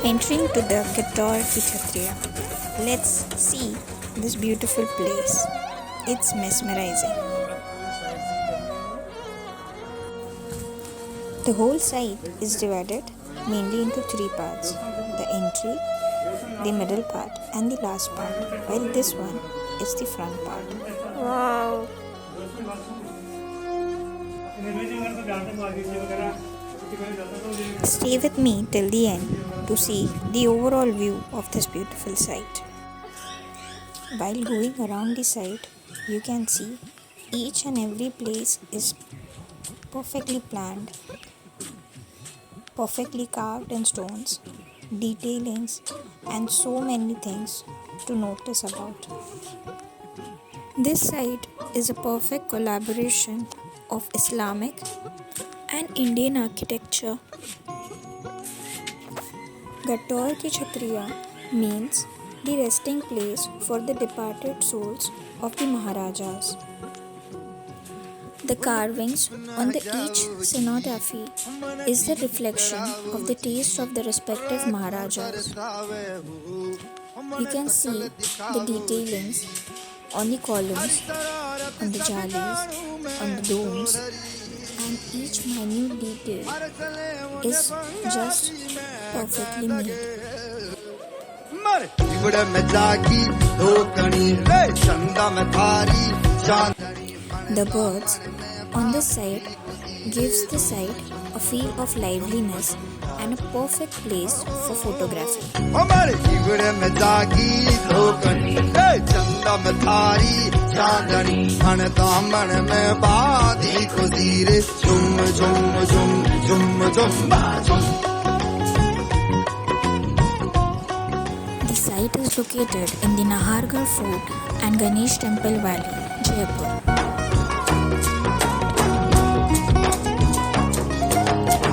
Entering to the Kattor ki Chhatriya. Let's see this beautiful place. It's mesmerizing. The whole site is divided mainly into three parts: the entry, the middle part, and the last part, while this one is the front part. Wow! Stay with me till the end to see the overall view of this beautiful site. While going around the site, you can see each and every place is perfectly planned, perfectly carved in stones, detailings, and so many things to notice about. This site is a perfect collaboration of Islamic and Indian architecture. Kattor ki Chhatriya means the resting place for the departed souls of the Maharajas. The carvings on the each cenotaphy is the reflection of the taste of the respective Maharajas. You can see the detailings on the columns, on the jalis, on the domes, and each minute detail is just perfectly made. The birds on this side gives the site a feel of liveliness and a perfect place for photography. The site is located in the Nahargarh Fort and Ganesh Temple Valley, Jaipur.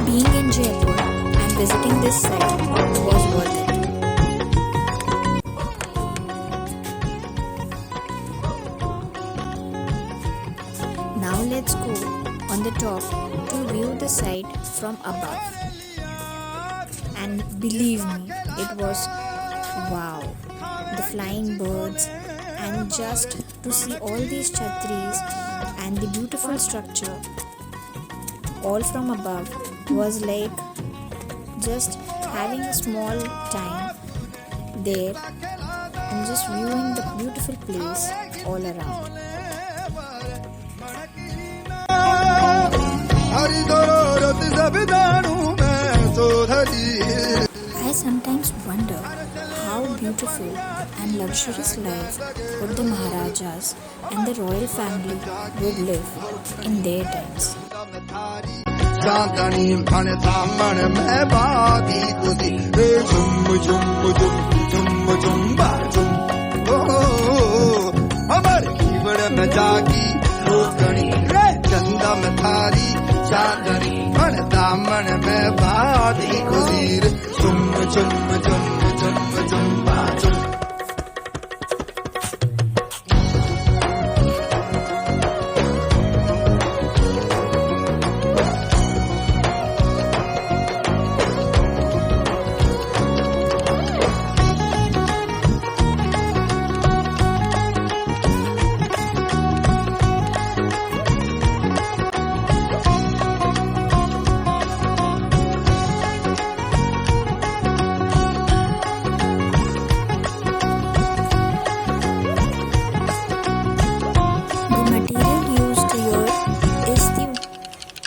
Being in Jaipur and visiting this site was worth it. Now let's go on the top to view the site from above. And believe me, it was wow. The flying birds and just to see all these chhatris and the beautiful structure all from above was like just having a small time there and just viewing the beautiful place all around. I sometimes wonder how beautiful and luxurious life would the Maharajas and the royal family would live in their times.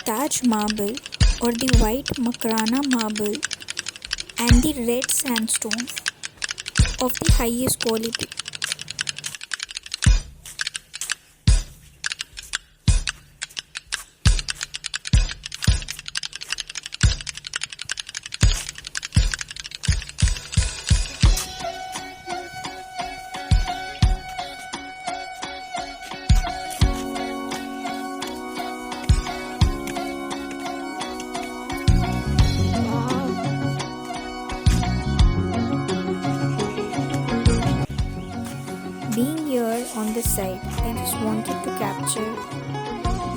Taj marble or the white Makrana marble and the red sandstone of the highest quality. Being here on this site, I just wanted to capture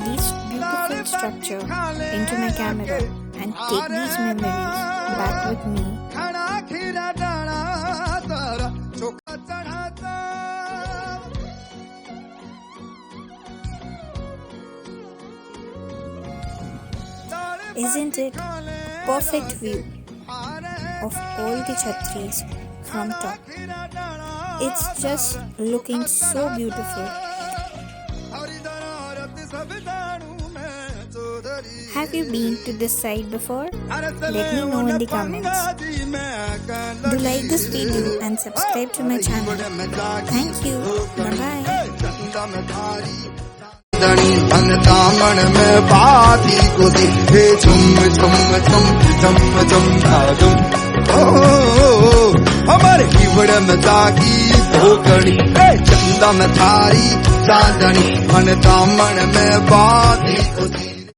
this beautiful structure into my camera and take these memories back with me Isn't it a perfect view of all the chhatris from top? It's just looking so beautiful. Have you been to this site before? Let me know in the comments. Do like this video and subscribe to my channel. Thank you. Bye-bye. धन दामन में बाती को दे झुम झुम झुम झुम झुम झुम हमारे हिवड़ में जागी धोकड़ी चंदा में थारी चांदनी धन दामन में बाती को दी